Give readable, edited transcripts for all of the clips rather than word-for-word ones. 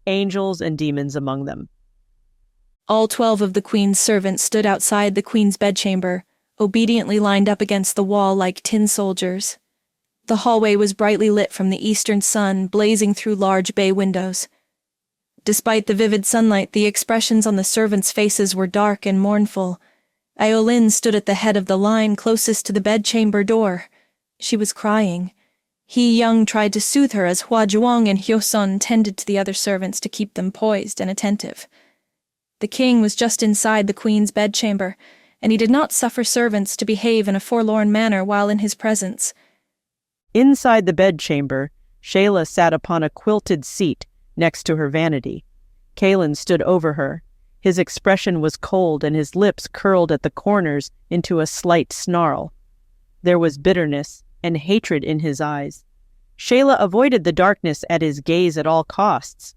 angels and demons among them. All 12 of the queen's servants stood outside the queen's bedchamber, obediently lined up against the wall like tin soldiers. The hallway was brightly lit from the eastern sun, blazing through large bay windows. Despite the vivid sunlight, the expressions on the servants' faces were dark and mournful. Aolin stood at the head of the line closest to the bedchamber door. She was crying. He Young tried to soothe her as Hua Zhuang and Hyosun tended to the other servants to keep them poised and attentive. The king was just inside the queen's bedchamber, and he did not suffer servants to behave in a forlorn manner while in his presence. Inside the bedchamber, Shayla sat upon a quilted seat next to her vanity. Kaelin stood over her. His expression was cold and his lips curled at the corners into a slight snarl. There was bitterness and hatred in his eyes. Shayla avoided the darkness at his gaze at all costs.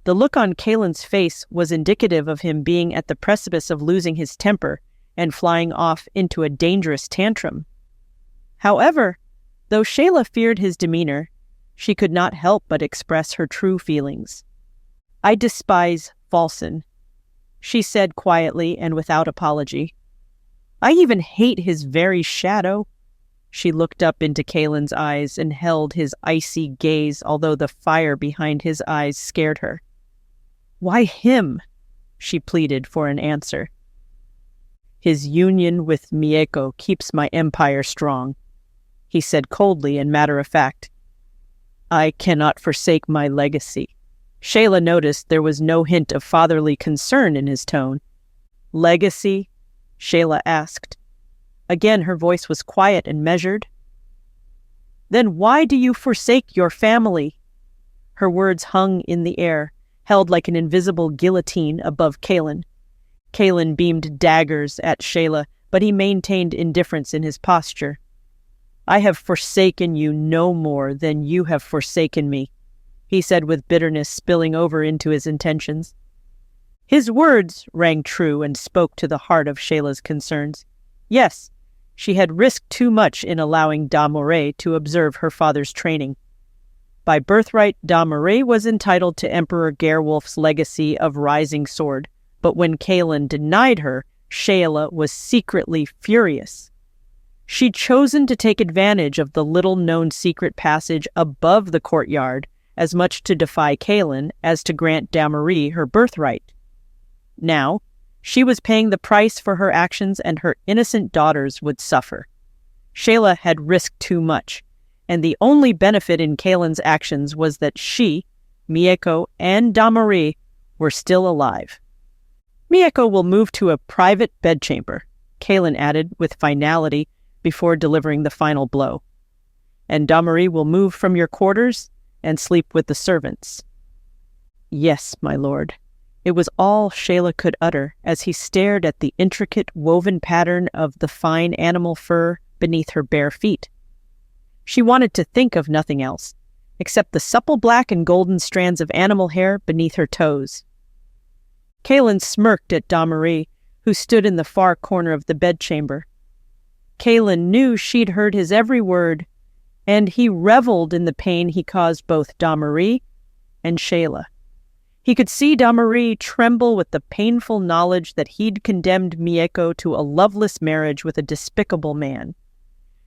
The look on Kaelin's face was indicative of him being at the precipice of losing his temper and flying off into a dangerous tantrum. However, though Shayla feared his demeanor, she could not help but express her true feelings. "I despise Falson," she said quietly and without apology. "I even hate his very shadow." She looked up into Kaelin's eyes and held his icy gaze, although the fire behind his eyes scared her. "Why him?" she pleaded for an answer. "His union with Mieko keeps my empire strong," he said coldly and matter-of-fact. "I cannot forsake my legacy." Shayla noticed there was no hint of fatherly concern in his tone. "Legacy?" Shayla asked. Again her voice was quiet and measured. "Then why do you forsake your family?" Her words hung in the air, held like an invisible guillotine above Kaelin. Kaelin beamed daggers at Shayla, but he maintained indifference in his posture. "I have forsaken you no more than you have forsaken me," he said with bitterness spilling over into his intentions. His words rang true and spoke to the heart of Shayla's concerns. Yes, she had risked too much in allowing Da Moray to observe her father's training. By birthright, Da Moray was entitled to Emperor Gerwolf's legacy of Rising Sword, but when Kaelin denied her, Shayla was secretly furious. She'd chosen to take advantage of the little-known secret passage above the courtyard, as much to defy Kaelin as to grant Da Moray her birthright. Now, she was paying the price for her actions, and her innocent daughters would suffer. Shayla had risked too much, and the only benefit in Kaelin's actions was that she, Mieko, and Da Moray were still alive. "Mieko will move to a private bedchamber," Kaelin added with finality before delivering the final blow. "And Da Moray will move from your quarters and sleep with the servants." "Yes, my lord." It was all Shayla could utter as he stared at the intricate woven pattern of the fine animal fur beneath her bare feet. She wanted to think of nothing else, except the supple black and golden strands of animal hair beneath her toes. Kaelin smirked at Da Moray, who stood in the far corner of the bedchamber. Kaelin knew she'd heard his every word, and he reveled in the pain he caused both Da Moray and Shayla. He could see Da Moray tremble with the painful knowledge that he'd condemned Mieko to a loveless marriage with a despicable man.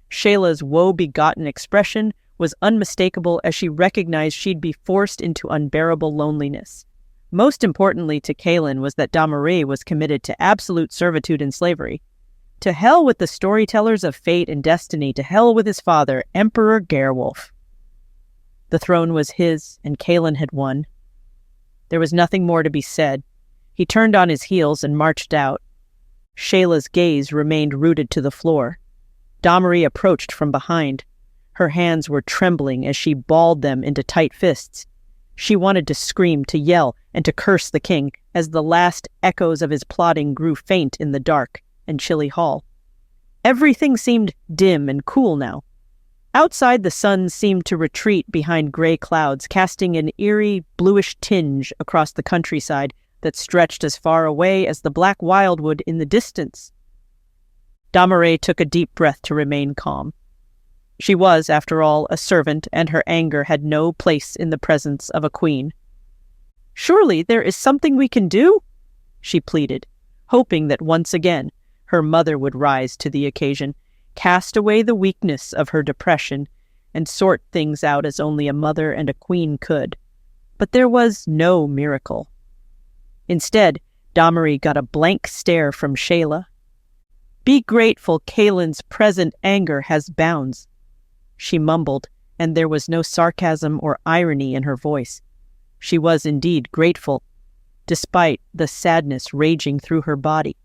Shayla's woe-begotten expression was unmistakable as she recognized she'd be forced into unbearable loneliness. Most importantly to Kaelin was that Da Moray was committed to absolute servitude and slavery. To hell with the storytellers of fate and destiny, to hell with his father, Emperor Gerwolf. The throne was his, and Kaelin had won. There was nothing more to be said. He turned on his heels and marched out. Shayla's gaze remained rooted to the floor. Da Moray approached from behind. Her hands were trembling as she balled them into tight fists. She wanted to scream, to yell, and to curse the king as the last echoes of his plotting grew faint in the dark and chilly hall. Everything seemed dim and cool now. Outside, the sun seemed to retreat behind gray clouds, casting an eerie, bluish tinge across the countryside that stretched as far away as the black wildwood in the distance. Da Moray took a deep breath to remain calm. She was, after all, a servant, and her anger had no place in the presence of a queen. Surely there is something we can do? She pleaded, hoping that once again her mother would rise to the occasion, cast away the weakness of her depression, and sort things out as only a mother and a queen could. But there was no miracle. Instead, Domri got a blank stare from Shayla. Be grateful Kaelin's present anger has bounds, she mumbled, and there was no sarcasm or irony in her voice. She was indeed grateful, despite the sadness raging through her body.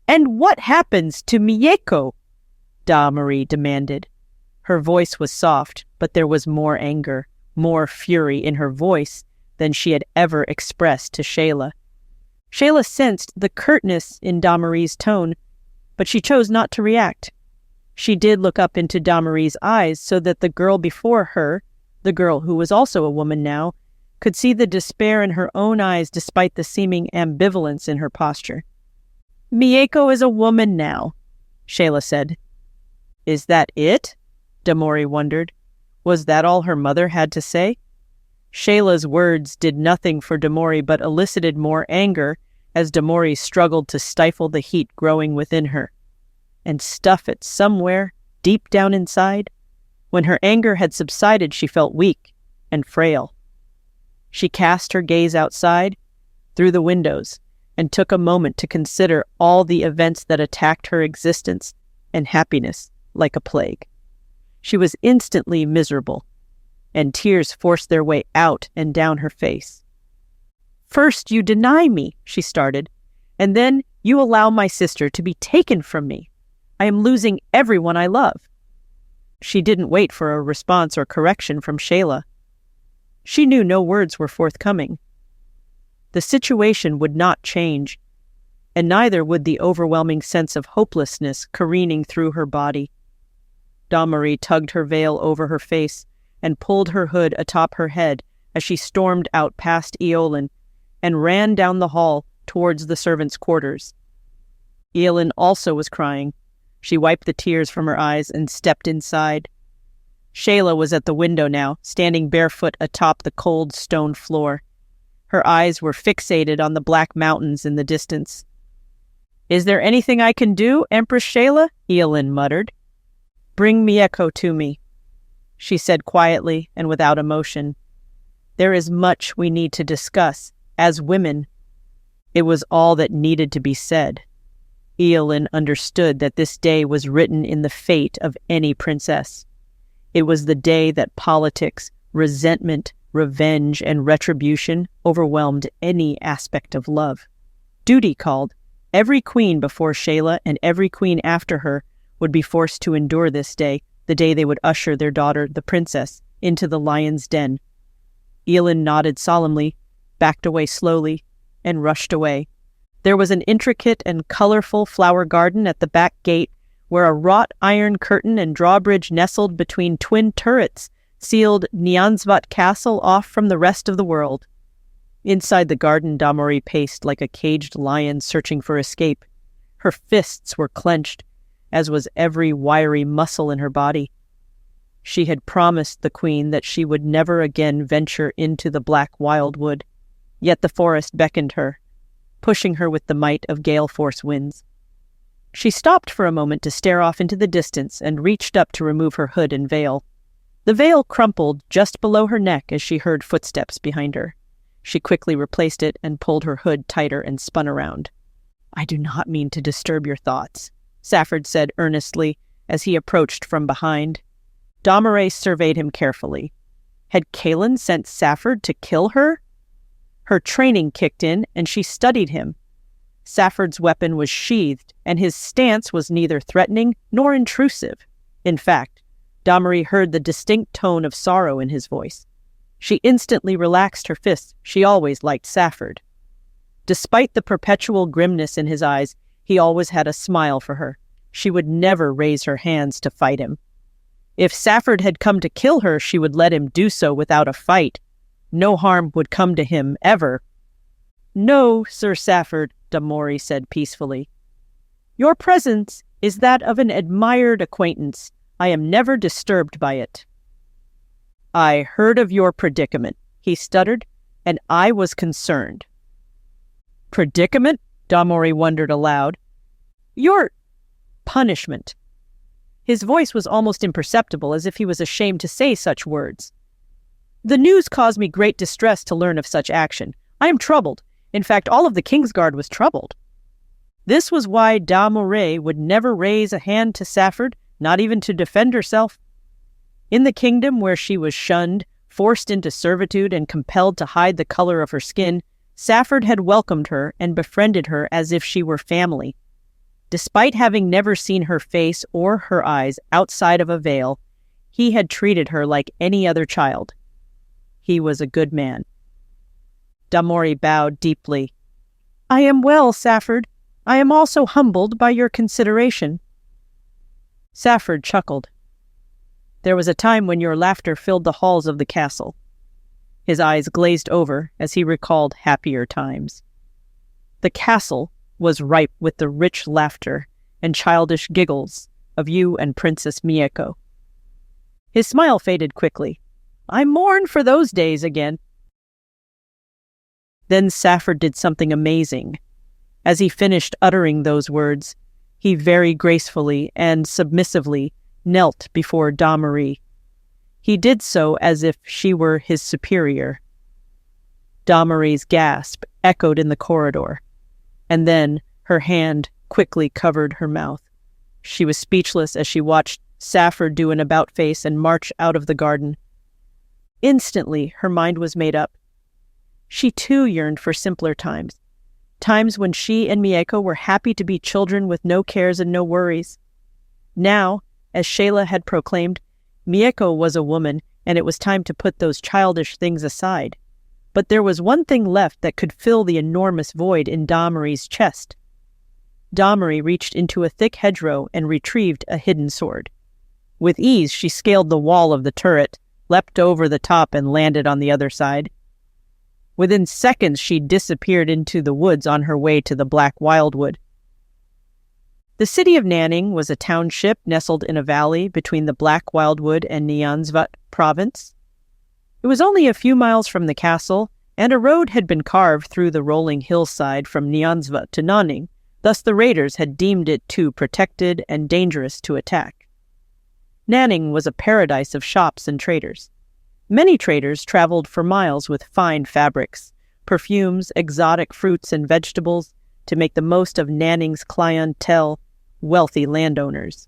And what happens to Mieko? Domri demanded. Her voice was soft, but there was more anger, more fury in her voice than she had ever expressed to Shayla. Shayla sensed the curtness in Domri's tone, but she chose not to react. She did look up into Domri's eyes so that the girl before her, the girl who was also a woman now, could see the despair in her own eyes despite the seeming ambivalence in her posture. Mieko is a woman now, Shayla said. Is that it? Domri wondered. Was that all her mother had to say? Shayla's words did nothing for Domri but elicited more anger as Domri struggled to stifle the heat growing within her and stuff it somewhere deep down inside. When her anger had subsided, she felt weak and frail. She cast her gaze outside, through the windows, and took a moment to consider all the events that attacked her existence and happiness like a plague. She was instantly miserable, and tears forced their way out and down her face. First you deny me, she started, and then you allow my sister to be taken from me. I am losing everyone I love. She didn't wait for a response or correction from Shayla. She knew no words were forthcoming. The situation would not change, and neither would the overwhelming sense of hopelessness careening through her body. Domri tugged her veil over her face and pulled her hood atop her head as she stormed out past Eolin and ran down the hall towards the servants' quarters. Eolin also was crying. She wiped the tears from her eyes and stepped inside. Shayla was at the window now, standing barefoot atop the cold stone floor. Her eyes were fixated on the black mountains in the distance. Is there anything I can do, Empress Shayla? Eolin muttered. Bring Mieko to me, she said quietly and without emotion. There is much we need to discuss, as women. It was all that needed to be said. Eolin understood that this day was written in the fate of any princess. It was the day that politics, resentment, revenge, and retribution overwhelmed any aspect of love. Duty called. Every queen before Shayla and every queen after her would be forced to endure this day, the day they would usher their daughter, the princess, into the lion's den. Eolin nodded solemnly, backed away slowly, and rushed away. There was an intricate and colorful flower garden at the back gate where a wrought iron curtain and drawbridge nestled between twin turrets sealed Nyansvat Castle off from the rest of the world. Inside the garden, Domri paced like a caged lion searching for escape. Her fists were clenched, as was every wiry muscle in her body. She had promised the queen that she would never again venture into the black wildwood, yet the forest beckoned her, pushing her with the might of gale-force winds. She stopped for a moment to stare off into the distance and reached up to remove her hood and veil. The veil crumpled just below her neck as she heard footsteps behind her. She quickly replaced it and pulled her hood tighter and spun around. I do not mean to disturb your thoughts, Safford said earnestly as he approached from behind. Domri surveyed him carefully. Had Kaelin sent Safford to kill her? Her training kicked in, and she studied him. Safford's weapon was sheathed, and his stance was neither threatening nor intrusive. In fact, Domri heard the distinct tone of sorrow in his voice. She instantly relaxed her fists. She always liked Safford. Despite the perpetual grimness in his eyes, he always had a smile for her. She would never raise her hands to fight him. If Safford had come to kill her, she would let him do so without a fight. No harm would come to him, ever. No, Sir Safford, Domri said peacefully. Your presence is that of an admired acquaintance. I am never disturbed by it. I heard of your predicament, he stuttered, and I was concerned. Predicament? Damori wondered aloud. Your punishment. His voice was almost imperceptible, as if he was ashamed to say such words. The news caused me great distress to learn of such action. I am troubled. In fact, all of the Kingsguard was troubled. This was why Damori would never raise a hand to Safford, not even to defend herself. In the kingdom where she was shunned, forced into servitude, and compelled to hide the color of her skin, Safford had welcomed her and befriended her as if she were family. Despite having never seen her face or her eyes outside of a veil, he had treated her like any other child. He was a good man. Damori bowed deeply. I am well, Safford. I am also humbled by your consideration. Safford chuckled. There was a time when your laughter filled the halls of the castle. His eyes glazed over as he recalled happier times. The castle was ripe with the rich laughter and childish giggles of you and Princess Mieko. His smile faded quickly. I mourn for those days again. Then Safford did something amazing. As he finished uttering those words, he very gracefully and submissively knelt before Damori. He did so as if she were his superior. Damori's gasp echoed in the corridor, and then her hand quickly covered her mouth. She was speechless as she watched Safford do an about-face and march out of the garden. Instantly, her mind was made up. She too yearned for simpler times, times when she and Mieko were happy to be children with no cares and no worries. Now, as Shayla had proclaimed, Mieko was a woman, and it was time to put those childish things aside. But there was one thing left that could fill the enormous void in Damori's chest. Damori reached into a thick hedgerow and retrieved a hidden sword. With ease, she scaled the wall of the turret, leapt over the top, and landed on the other side. Within seconds, she disappeared into the woods on her way to the Black Wildwood. The city of Nanning was a township nestled in a valley between the Black Wildwood and Nyanzvat province. It was only a few miles from the castle, and a road had been carved through the rolling hillside from Nyanzvat to Nanning. Thus the raiders had deemed it too protected and dangerous to attack. Nanning was a paradise of shops and traders. Many traders traveled for miles with fine fabrics, perfumes, exotic fruits, and vegetables to make the most of Nanning's clientele, wealthy landowners.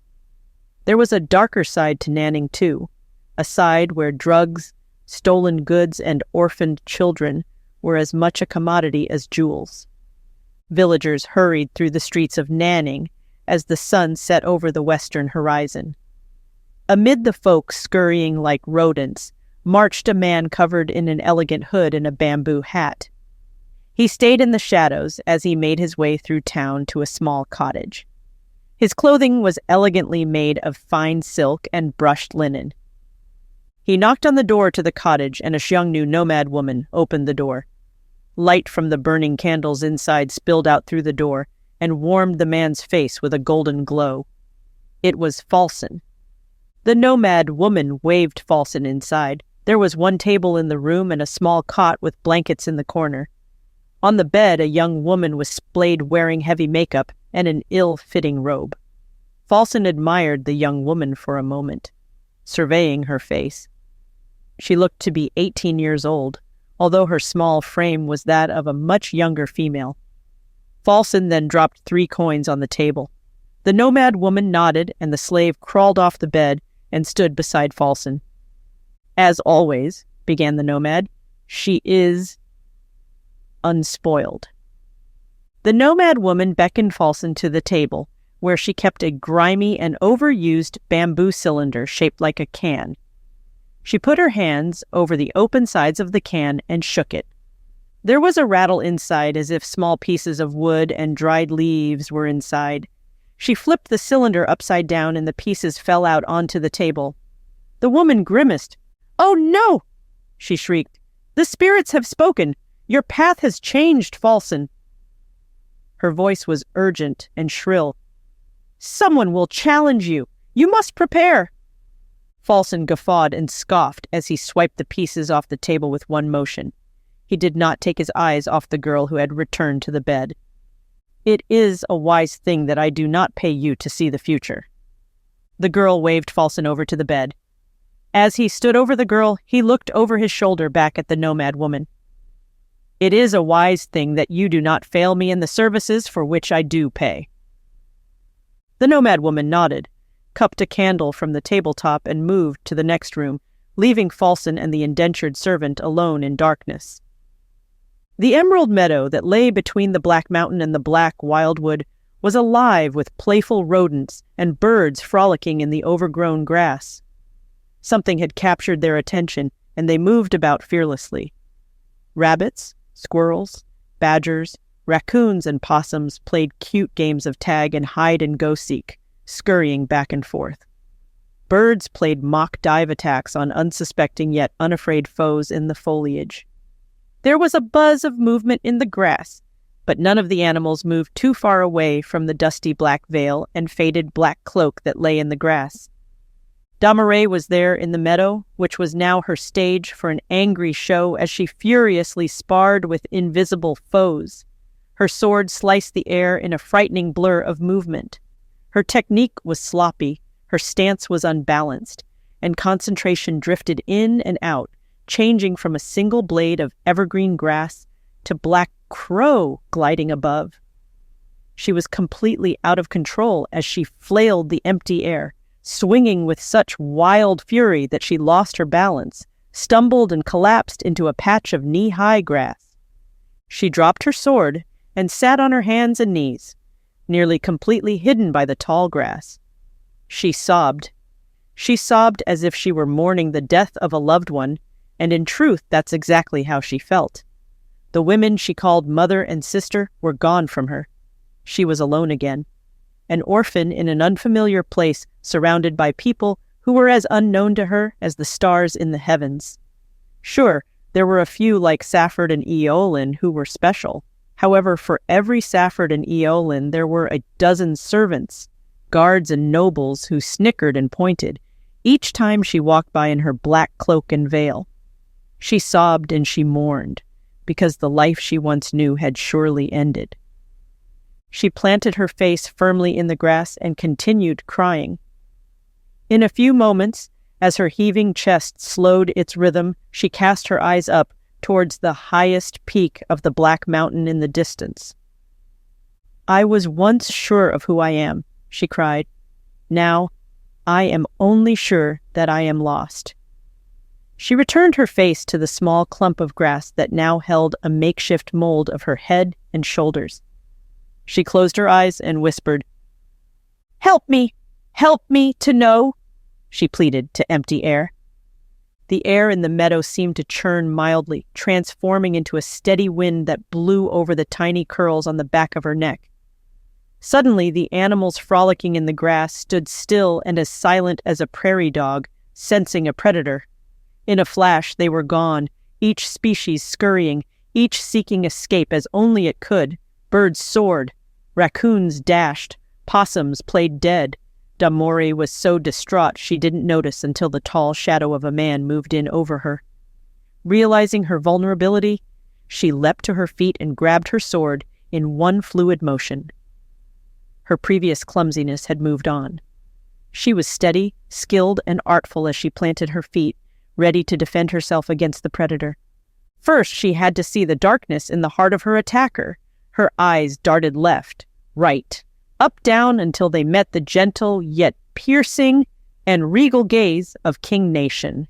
There was a darker side to Nanning, too, a side where drugs, stolen goods, and orphaned children were as much a commodity as jewels. Villagers hurried through the streets of Nanning as the sun set over the western horizon. Amid the folk scurrying like rodents marched a man covered in an elegant hood and a bamboo hat. He stayed in the shadows as he made his way through town to a small cottage. His clothing was elegantly made of fine silk and brushed linen. He knocked on the door to the cottage, and a Xiongnu nomad woman opened the door. Light from the burning candles inside spilled out through the door and warmed the man's face with a golden glow. It was Falson. The nomad woman waved Falson inside. There was one table in the room and a small cot with blankets in the corner. On the bed, a young woman was splayed wearing heavy makeup and an ill-fitting robe. Falson admired the young woman for a moment, surveying her face. She looked to be 18 years old, although her small frame was that of a much younger female. Falson then dropped 3 coins on the table. The nomad woman nodded, and the slave crawled off the bed and stood beside Falson. As always, began the nomad, she is unspoiled. The nomad woman beckoned Falson to the table, where she kept a grimy and overused bamboo cylinder shaped like a can. She put her hands over the open sides of the can and shook it. There was a rattle inside, as if small pieces of wood and dried leaves were inside. She flipped the cylinder upside down and the pieces fell out onto the table. The woman grimaced. "Oh no!" she shrieked. "The spirits have spoken. Your path has changed, Falson." Her voice was urgent and shrill. "Someone will challenge you. You must prepare." Falson guffawed and scoffed as he swiped the pieces off the table with one motion. he did not take his eyes off the girl who had returned to the bed. "It is a wise thing that I do not pay you to see the future." The girl waved Falson over to the bed. As he stood over the girl, he looked over his shoulder back at the nomad woman. "It is a wise thing that you do not fail me in the services for which I do pay." The nomad woman nodded, cupped a candle from the tabletop, and moved to the next room, leaving Falson and the indentured servant alone in darkness. The emerald meadow that lay between the Black Mountain and the black wildwood was alive with playful rodents and birds frolicking in the overgrown grass. Something had captured their attention, and they moved about fearlessly. Rabbits, squirrels, badgers, raccoons, and possums played cute games of tag and hide-and-go-seek, scurrying back and forth. Birds played mock dive attacks on unsuspecting yet unafraid foes in the foliage. There was a buzz of movement in the grass, but none of the animals moved too far away from the dusty black veil and faded black cloak that lay in the grass. Damaret was there in the meadow, which was now her stage for an angry show as she furiously sparred with invisible foes. Her sword sliced the air in a frightening blur of movement. Her technique was sloppy, her stance was unbalanced, and concentration drifted in and out, changing from a single blade of evergreen grass to black crow gliding above. She was completely out of control as she flailed the empty air, swinging with such wild fury that she lost her balance, stumbled and collapsed into a patch of knee-high grass. She dropped her sword and sat on her hands and knees, nearly completely hidden by the tall grass. She sobbed. She sobbed as if she were mourning the death of a loved one, and in truth that's exactly how she felt. The women she called mother and sister were gone from her. She was alone again. An orphan in an unfamiliar place, surrounded by people who were as unknown to her as the stars in the heavens. Sure, there were a few like Safford and Eolin who were special. However, for every Safford and Eolin, there were a dozen servants, guards and nobles who snickered and pointed, each time she walked by in her black cloak and veil. She sobbed and she mourned, because the life she once knew had surely ended. She planted her face firmly in the grass and continued crying. In a few moments, as her heaving chest slowed its rhythm, she cast her eyes up towards the highest peak of the Black Mountain in the distance. "I was once sure of who I am," she cried. "Now, I am only sure that I am lost." She returned her face to the small clump of grass that now held a makeshift mold of her head and shoulders. She closed her eyes and whispered, "Help me to know," she pleaded to empty air. The air in the meadow seemed to churn mildly, transforming into a steady wind that blew over the tiny curls on the back of her neck. Suddenly, the animals frolicking in the grass stood still and as silent as a prairie dog, sensing a predator. In a flash, they were gone, each species scurrying, each seeking escape as only it could. Birds soared, raccoons dashed, possums played dead. Damori was so distraught she didn't notice until the tall shadow of a man moved in over her. Realizing her vulnerability, she leapt to her feet and grabbed her sword in one fluid motion. Her previous clumsiness had moved on. She was steady, skilled, and artful as she planted her feet, ready to defend herself against the predator. First, she had to see the darkness in the heart of her attacker. Her eyes darted left, right, up, down until they met the gentle yet piercing and regal gaze of King Nation.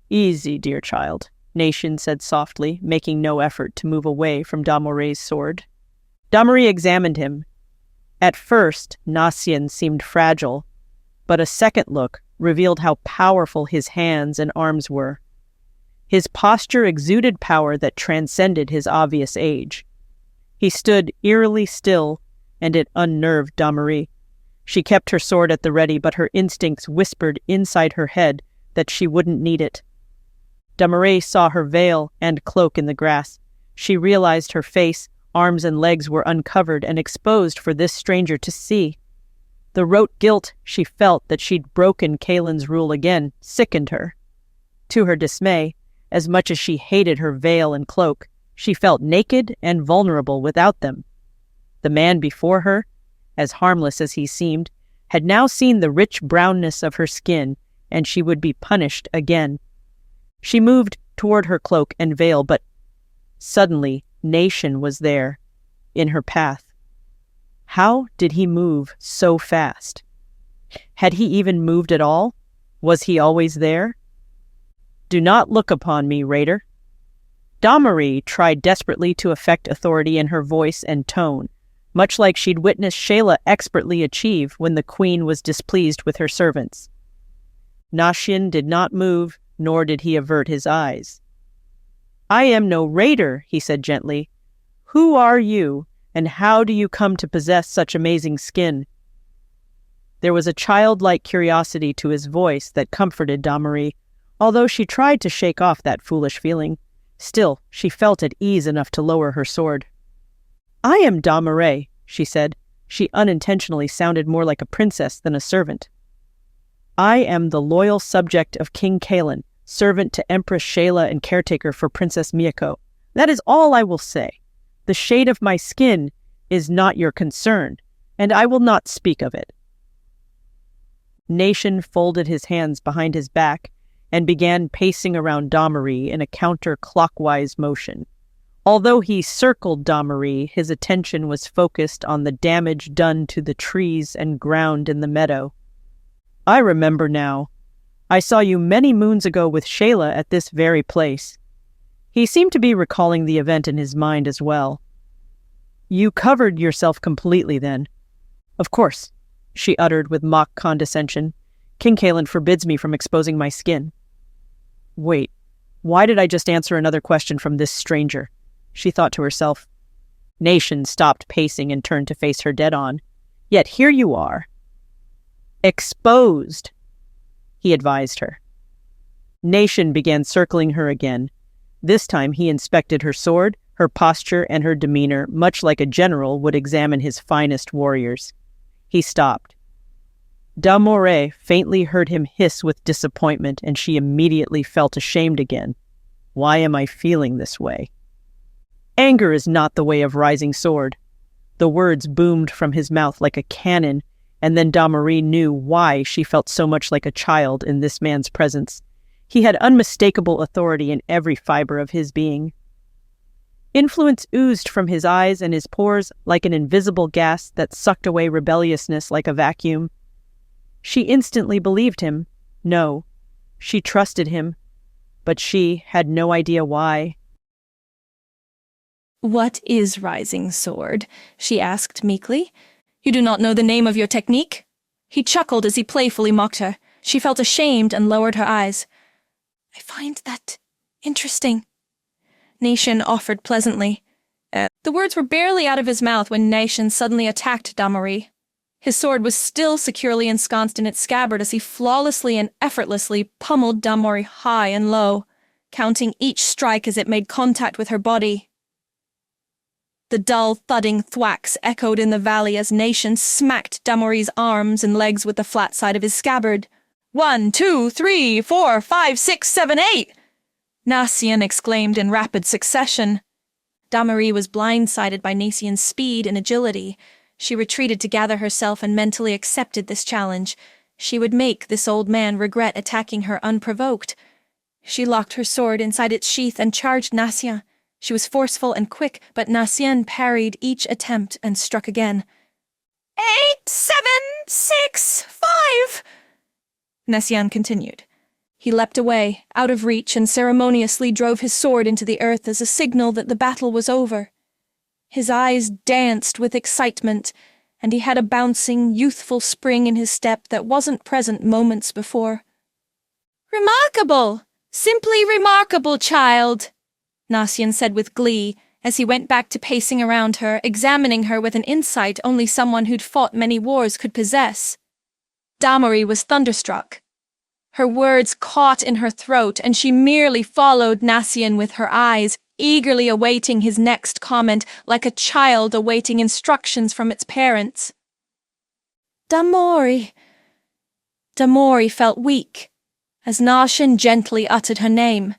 "Easy, dear child," Nation said softly, making no effort to move away from Damore's sword. Damori examined him. At first, Nasian seemed fragile, but a second look revealed how powerful his hands and arms were. His posture exuded power that transcended his obvious age. He stood eerily still, and it unnerved Damori. She kept her sword at the ready, but her instincts whispered inside her head that she wouldn't need it. Damori saw her veil and cloak in the grass. She realized her face, arms, and legs were uncovered and exposed for this stranger to see. The rote guilt she felt that she'd broken Kaelin's rule again sickened her. To her dismay, As much as she hated her veil and cloak, she felt naked and vulnerable without them. The man before her, as harmless as he seemed, had now seen the rich brownness of her skin, and she would be punished again. She moved toward her cloak and veil, but suddenly Nation was there, in her path. How did he move so fast? Had he even moved at all? Was he always there? "Do not look upon me, Raider." Damarie tried desperately to affect authority in her voice and tone, much like she'd witnessed Shayla expertly achieve when the queen was displeased with her servants. Nashien did not move, nor did he avert his eyes. "I am no raider," he said gently. "Who are you, and how do you come to possess such amazing skin?" There was a childlike curiosity to his voice that comforted Damarie, although she tried to shake off that foolish feeling. Still, she felt at ease enough to lower her sword. "I am Damarie," she said. She unintentionally sounded more like a princess than a servant. "I am the loyal subject of King Kaelin, servant to Empress Shayla and caretaker for Princess Miyako. That is all I will say. The shade of my skin is not your concern, and I will not speak of it." Nation folded his hands behind his back and began pacing around Damarie in a counter-clockwise motion. Although he circled Damarie, his attention was focused on the damage done to the trees and ground in the meadow. "I remember now. I saw you many moons ago with Shayla at this very place." He seemed to be recalling the event in his mind as well. "You covered yourself completely then." "Of course," she uttered with mock condescension. "King Kaelin forbids me from exposing my skin." Wait, why did I just answer another question from this stranger? She thought to herself. Nation stopped pacing and turned to face her dead-on. "Yet here you are." "Exposed," he advised her. Nation began circling her again. This time he inspected her sword, her posture, and her demeanor, much like a general would examine his finest warriors. He stopped. Damarie faintly heard him hiss with disappointment, and she immediately felt ashamed again. Why am I feeling this way? Anger is not the way of rising sword. The words boomed from his mouth like a cannon, and then Damarie knew why she felt so much like a child in this man's presence. He had unmistakable authority in every fiber of his being. Influence oozed from his eyes and his pores like an invisible gas that sucked away rebelliousness like a vacuum. She instantly believed him. No, she trusted him, but she had no idea why. "What is rising sword?" she asked meekly. "You do not know the name of your technique?" He chuckled as he playfully mocked her. She felt ashamed and lowered her eyes. "I find that interesting," Nation offered pleasantly. The words were barely out of his mouth when Nation suddenly attacked Damarie. His sword was still securely ensconced in its scabbard as he flawlessly and effortlessly pummeled Damarie high and low, counting each strike as it made contact with her body. The dull, thudding thwacks echoed in the valley as Nation smacked Damarie's arms and legs with the flat side of his scabbard. 1, 2, 3, 4, 5, 6, 7, 8! Nacien exclaimed in rapid succession. Damarie was blindsided by Nacien's speed and agility. She retreated to gather herself and mentally accepted this challenge. She would make this old man regret attacking her unprovoked. She locked her sword inside its sheath and charged Nacien. She was forceful and quick, but Nacien parried each attempt and struck again. 8, 7, 6, 5. Nacien continued. He leapt away, out of reach, and ceremoniously drove his sword into the earth as a signal that the battle was over. His eyes danced with excitement, and he had a bouncing, youthful spring in his step that wasn't present moments before. "Remarkable! Simply remarkable, child!" Nacien said with glee, as he went back to pacing around her, examining her with an insight only someone who'd fought many wars could possess. Damarie was thunderstruck. Her words caught in her throat, and she merely followed Nacien with her eyes, eagerly awaiting his next comment like a child awaiting instructions from its parents. Damarie. Damarie felt weak, as Nacien gently uttered her name.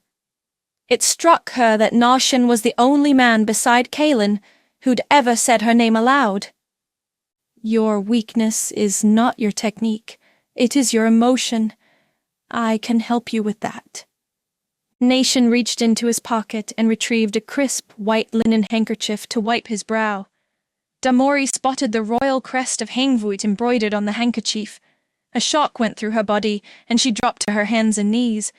It struck her that Nasian was the only man beside Kaelin who'd ever said her name aloud. Your weakness is not your technique. It is your emotion. I can help you with that. Nasian reached into his pocket and retrieved a crisp white linen handkerchief to wipe his brow. Damori spotted the royal crest of Hengvoet embroidered on the handkerchief. A shock went through her body, and she dropped to her hands and knees.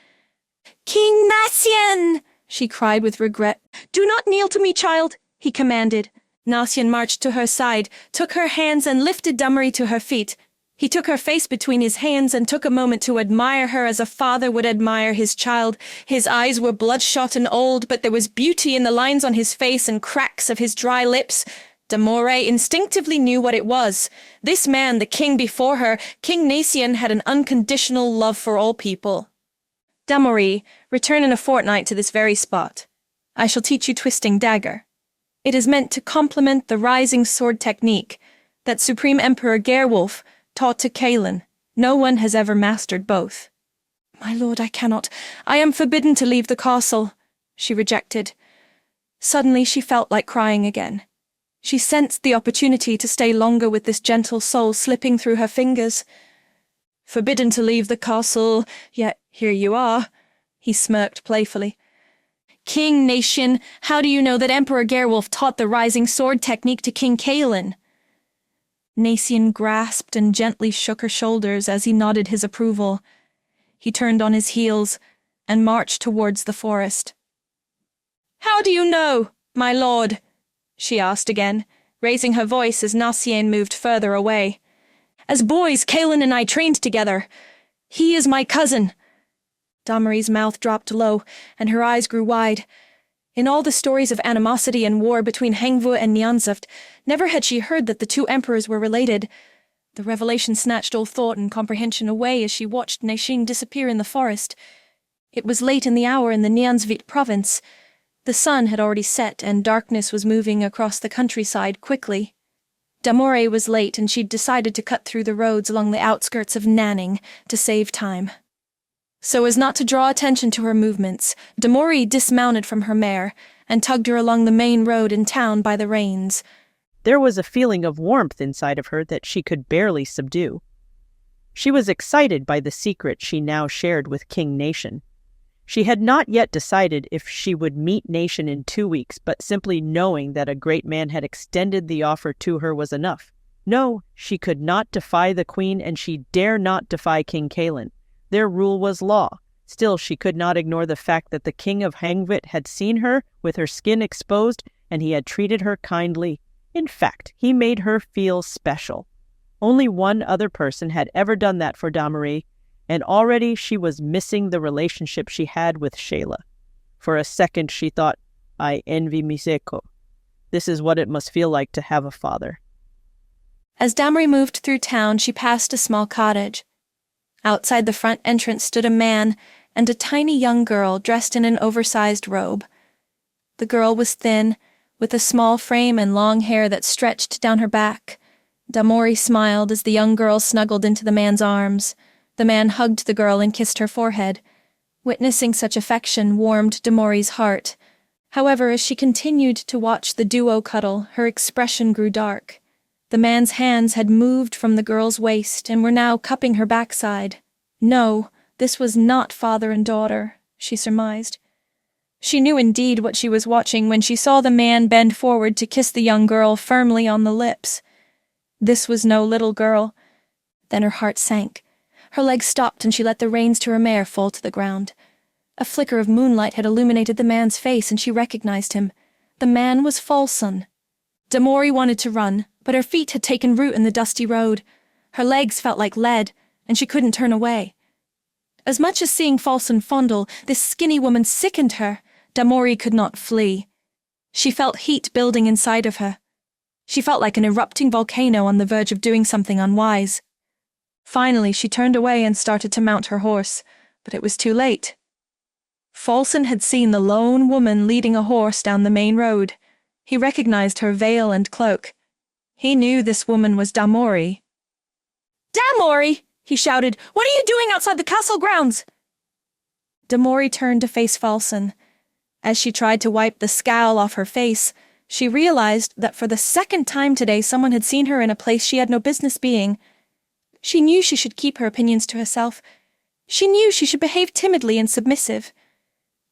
"King Nasian!" she cried with regret. "Do not kneel to me, child," he commanded. Nasian marched to her side, took her hands and lifted Damori to her feet. He took her face between his hands and took a moment to admire her as a father would admire his child. His eyes were bloodshot and old, but there was beauty in the lines on his face and cracks of his dry lips. Damori instinctively knew what it was. This man, the king before her, King Nasian, had an unconditional love for all people. "Damori, return in a fortnight to this very spot. I shall teach you twisting dagger. It is meant to complement the rising sword technique that Supreme Emperor Gerwolf taught to Kaelin. No one has ever mastered both." "My lord, I cannot. I am forbidden to leave the castle," she rejected. Suddenly she felt like crying again. She sensed the opportunity to stay longer with this gentle soul slipping through her fingers. "Forbidden to leave the castle, yet here you are," he smirked playfully. "King Nasian, how do you know that Emperor Gerwolf taught the rising sword technique to King Kaelin?" Nasian grasped and gently shook her shoulders as he nodded his approval. He turned on his heels and marched towards the forest. "How do you know, my lord?" she asked again, raising her voice as Nasian moved further away. "As boys, Kaelin and I trained together. He is my cousin." Damori's mouth dropped low, and her eyes grew wide. In all the stories of animosity and war between Hengvoet and Nyanzaft, never had she heard that the two emperors were related. The revelation snatched all thought and comprehension away as she watched Nasian disappear in the forest. It was late in the hour in the Nyansvit province. The sun had already set, and darkness was moving across the countryside quickly. Damori was late, and she'd decided to cut through the roads along the outskirts of Nanning to save time. So as not to draw attention to her movements, Damori dismounted from her mare and tugged her along the main road in town by the reins. There was a feeling of warmth inside of her that she could barely subdue. She was excited by the secret she now shared with King Nasian. She had not yet decided if she would meet Nasian in 2 weeks, but simply knowing that a great man had extended the offer to her was enough. No, she could not defy the queen, and she dare not defy King Kaelin. Their rule was law. Still, she could not ignore the fact that the king of Hengvoet had seen her with her skin exposed, and he had treated her kindly. In fact, he made her feel special. Only one other person had ever done that for Damori, and already she was missing the relationship she had with Shayla. For a second she thought, "I envy Miseko. This is what it must feel like to have a father." As Damori moved through town, she passed a small cottage. Outside the front entrance stood a man and a tiny young girl dressed in an oversized robe. The girl was thin, with a small frame and long hair that stretched down her back. Damori smiled as the young girl snuggled into the man's arms. The man hugged the girl and kissed her forehead. Witnessing such affection warmed Damori's heart. However, as she continued to watch the duo cuddle, her expression grew dark. The man's hands had moved from the girl's waist and were now cupping her backside. No, this was not father and daughter, she surmised. She knew indeed what she was watching when she saw the man bend forward to kiss the young girl firmly on the lips. This was no little girl. Then her heart sank. Her legs stopped and she let the reins to her mare fall to the ground. A flicker of moonlight had illuminated the man's face and she recognized him. The man was Falson. Damori wanted to run, but her feet had taken root in the dusty road. Her legs felt like lead, and she couldn't turn away. As much as seeing Falson fondle, this skinny woman sickened her. Damori could not flee. She felt heat building inside of her. She felt like an erupting volcano on the verge of doing something unwise. Finally, she turned away and started to mount her horse, but it was too late. Falson had seen the lone woman leading a horse down the main road. He recognized her veil and cloak. He knew this woman was Damori. "Damori!" he shouted. "What are you doing outside the castle grounds?" Damori turned to face Falson. As she tried to wipe the scowl off her face, she realized that for the second time today someone had seen her in a place she had no business being. She knew she should keep her opinions to herself. She knew she should behave timidly and submissive.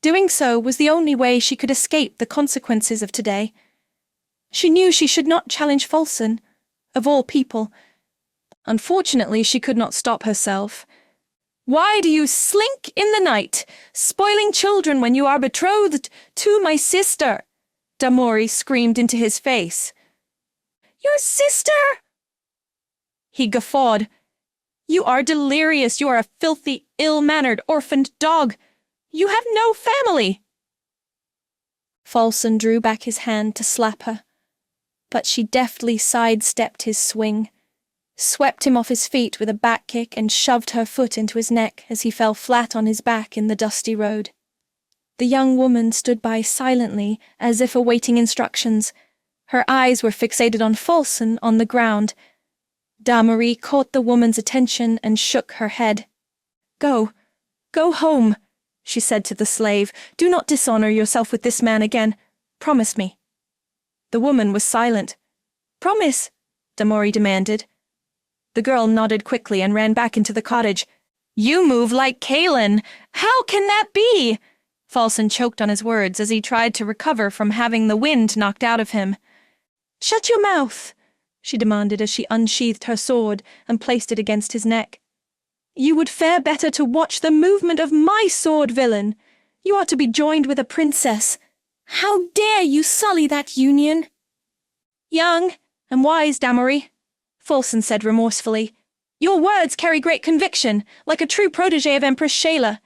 Doing so was the only way she could escape the consequences of today. She knew she should not challenge Falson, of all people. Unfortunately, she could not stop herself. "Why do you slink in the night, spoiling children when you are betrothed to my sister?" Damori screamed into his face. "Your sister?" He guffawed. "You are delirious. You are a filthy, ill-mannered, orphaned dog. You have no family." Falson drew back his hand to slap her, but she deftly sidestepped his swing, swept him off his feet with a back kick and shoved her foot into his neck as he fell flat on his back in the dusty road. The young woman stood by silently, as if awaiting instructions. Her eyes were fixated on Falson on the ground. Damori caught the woman's attention and shook her head. Go home," she said to the slave. "Do not dishonor yourself with this man again. Promise me." The woman was silent. "Promise," Damori demanded. The girl nodded quickly and ran back into the cottage. "You move like Kaelin. How can that be?" Falson choked on his words as he tried to recover from having the wind knocked out of him. "Shut your mouth," she demanded as she unsheathed her sword and placed it against his neck. "You would fare better to watch the movement of my sword, villain. You ought to be joined with a princess. How dare you sully that union?" "Young and wise, Damori," Falson said remorsefully. "Your words carry great conviction, like a true protégé of Empress Shayla.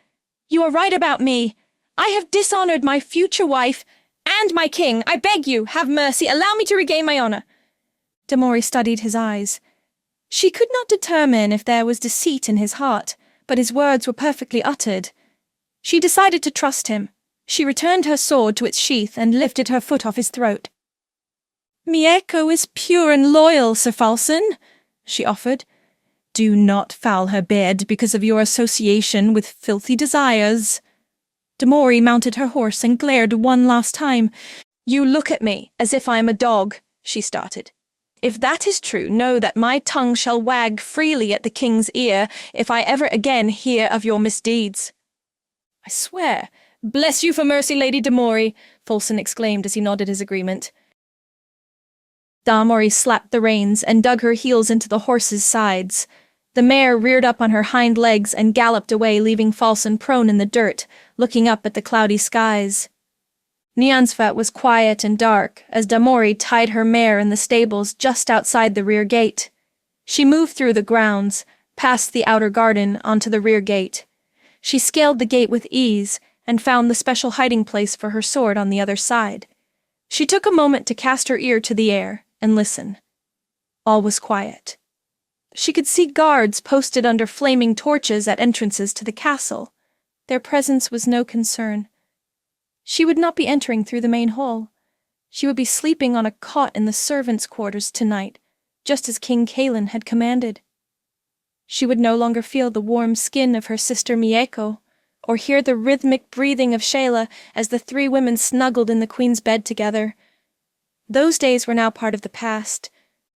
You are right about me. I have dishonored my future wife and my king. I beg you, have mercy. Allow me to regain my honor." Damori studied his eyes. She could not determine if there was deceit in his heart, but his words were perfectly uttered. She decided to trust him. She returned her sword to its sheath and lifted her foot off his throat. "Mieko is pure and loyal, Sir Falson," she offered. "Do not foul her bed because of your association with filthy desires." Damori mounted her horse and glared one last time. "You look at me as if I am a dog," she started. "If that is true, know that my tongue shall wag freely at the king's ear if I ever again hear of your misdeeds." "I swear." "Bless you for mercy, Lady Damori," Falson exclaimed as he nodded his agreement. Damori slapped the reins and dug her heels into the horse's sides. The mare reared up on her hind legs and galloped away, leaving Falson prone in the dirt, looking up at the cloudy skies. Nyansvat was quiet and dark as Damori tied her mare in the stables just outside the rear gate. She moved through the grounds, past the outer garden, onto the rear gate. She scaled the gate with ease and found the special hiding place for her sword on the other side. She took a moment to cast her ear to the air and listen. All was quiet. She could see guards posted under flaming torches at entrances to the castle. Their presence was no concern. She would not be entering through the main hall. She would be sleeping on a cot in the servants' quarters tonight, just as King Kaelin had commanded. She would no longer feel the warm skin of her sister Mieko, or hear the rhythmic breathing of Shayla as the three women snuggled in the queen's bed together. Those days were now part of the past.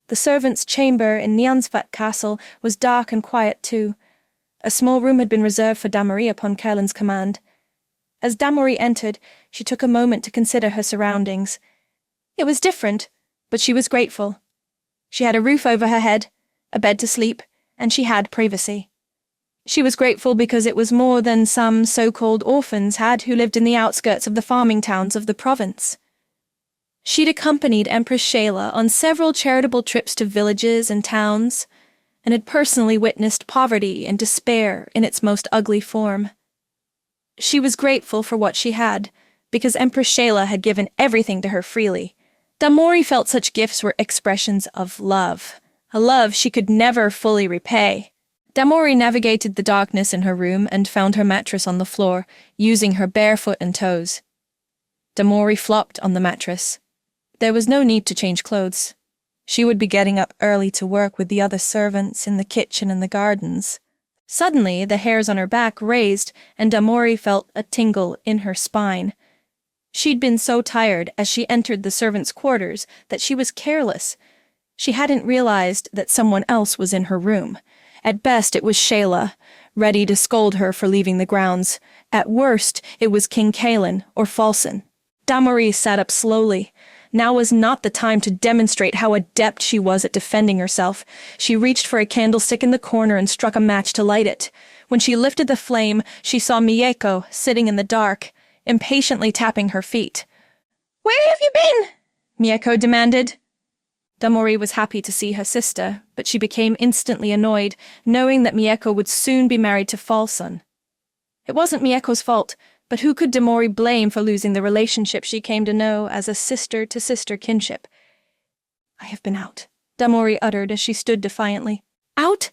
The servants' chamber in Nyansvat Castle was dark and quiet too. A small room had been reserved for Damori upon Kaelin's command. As Damori entered, she took a moment to consider her surroundings. It was different, but she was grateful. She had a roof over her head, a bed to sleep, and she had privacy. She was grateful because it was more than some so-called orphans had who lived in the outskirts of the farming towns of the province. She'd accompanied Empress Shayla on several charitable trips to villages and towns, and had personally witnessed poverty and despair in its most ugly form. She was grateful for what she had, because Empress Shayla had given everything to her freely. Damori felt such gifts were expressions of love, a love she could never fully repay. Damori navigated the darkness in her room and found her mattress on the floor, using her bare foot and toes. Damori flopped on the mattress. There was no need to change clothes. She would be getting up early to work with the other servants in the kitchen and the gardens. Suddenly, the hairs on her back raised, and Damori felt a tingle in her spine. She'd been so tired as she entered the servants' quarters that she was careless. She hadn't realized that someone else was in her room. At best, it was Shayla, ready to scold her for leaving the grounds. At worst, it was King Calin or Falson. Damory sat up slowly. Now was not the time to demonstrate how adept she was at defending herself. She reached for a candlestick in the corner and struck a match to light it. When she lifted the flame, she saw Mieko sitting in the dark, impatiently tapping her feet. "Where have you been?" Mieko demanded. Damory was happy to see her sister, but she became instantly annoyed, knowing that Mieko would soon be married to Falson. It wasn't Mieko's fault, but who could Damory blame for losing the relationship she came to know as a sister-to-sister kinship? "I have been out," Damory uttered as she stood defiantly. "Out?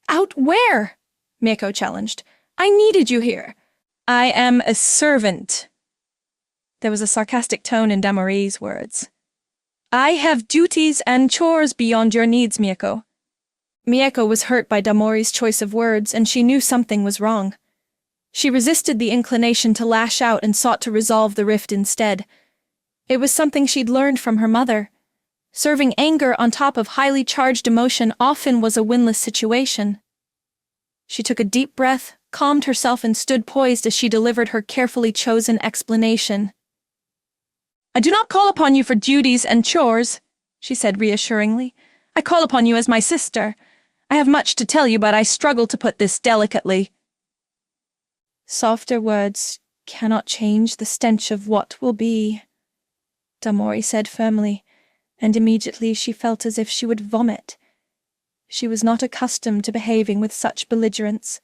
Out where?" Mieko challenged. "I needed you here." "I am a servant." There was a sarcastic tone in Damory's words. "I have duties and chores beyond your needs, Mieko." Mieko was hurt by Damory's choice of words, and she knew something was wrong. She resisted the inclination to lash out and sought to resolve the rift instead. It was something she'd learned from her mother. Serving anger on top of highly charged emotion often was a winless situation. She took a deep breath, calmed herself, and stood poised as she delivered her carefully chosen explanation. "I do not call upon you for duties and chores," she said reassuringly. "I call upon you as my sister. I have much to tell you, but I struggle to put this delicately." "Softer words cannot change the stench of what will be," Damory said firmly, and immediately she felt as if she would vomit. She was not accustomed to behaving with such belligerence.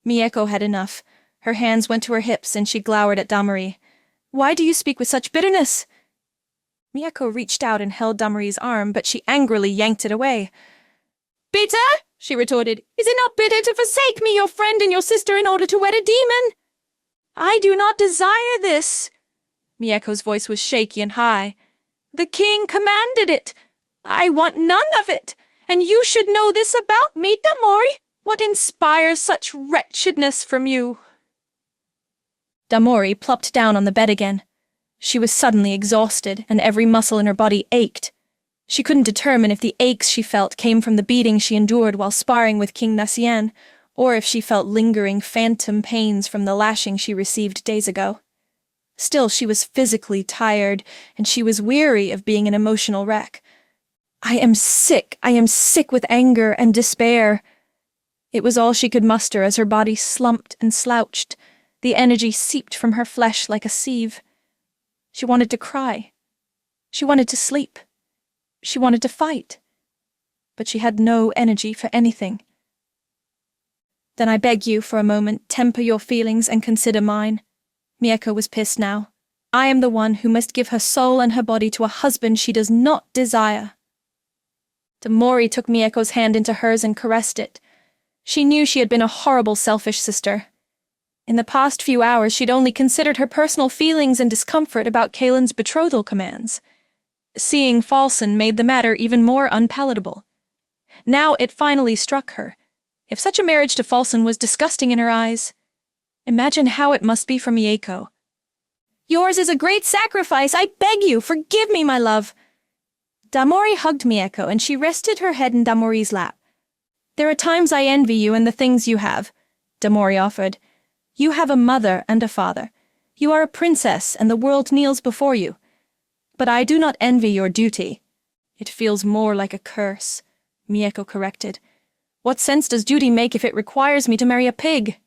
Mieko had enough. Her hands went to her hips and she glowered at Damory. "Why do you speak with such bitterness?" Mieko reached out and held Damory's arm, but she angrily yanked it away. "Bitter?" she retorted. "Is it not bitter to forsake me, your friend and your sister, in order to wed a demon?" "I do not desire this." Mieko's voice was shaky and high. "The king commanded it. I want none of it, and you should know this about me, Damory. What inspires such wretchedness from you?" Damory plopped down on the bed again. She was suddenly exhausted, and every muscle in her body ached. She couldn't determine if the aches she felt came from the beating she endured while sparring with King Nassien, or if she felt lingering phantom pains from the lashing she received days ago. Still, she was physically tired, and she was weary of being an emotional wreck. I am sick with anger and despair." It was all she could muster as her body slumped and slouched. The energy seeped from her flesh like a sieve. She wanted to cry. She wanted to sleep. She wanted to fight. But she had no energy for anything. "Then I beg you, for a moment, temper your feelings and consider mine." Mieko was pissed now. "I am the one who must give her soul and her body to a husband she does not desire." Damory took Mieko's hand into hers and caressed it. She knew she had been a horrible, selfish sister. In the past few hours, she'd only considered her personal feelings and discomfort about Caelin's betrothal commands. Seeing Falson made the matter even more unpalatable. Now it finally struck her. If such a marriage to Falson was disgusting in her eyes, imagine how it must be for Mieko. "Yours is a great sacrifice. I beg you, forgive me, my love." Damory hugged Mieko, and she rested her head in Damory's lap. "There are times I envy you and the things you have," Damory offered. "You have a mother and a father. You are a princess, and the world kneels before you. But I do not envy your duty." "It feels more like a curse," Mieko corrected. "What sense does duty make if it requires me to marry a pig?"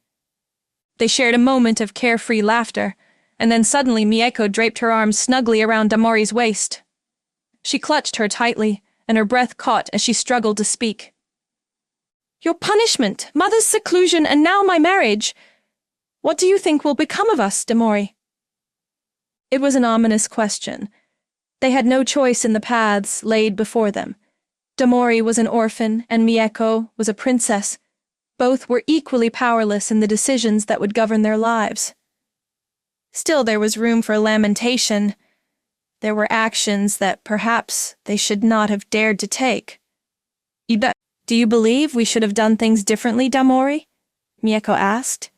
They shared a moment of carefree laughter, and then suddenly Mieko draped her arms snugly around Damory's waist. She clutched her tightly, and her breath caught as she struggled to speak. "Your punishment, mother's seclusion, and now my marriage. What do you think will become of us, Damory?" It was an ominous question. They had no choice in the paths laid before them. Damory was an orphan, and Mieko was a princess. Both were equally powerless in the decisions that would govern their lives. Still, there was room for lamentation. There were actions that perhaps they should not have dared to take. "Do you believe we should have done things differently, Damory?" Mieko asked.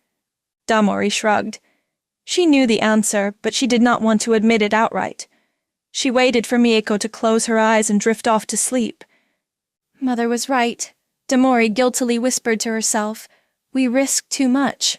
Damory shrugged. She knew the answer, but she did not want to admit it outright. She waited for Mieko to close her eyes and drift off to sleep. Mother was right, Demori guiltily whispered to herself. We risk too much.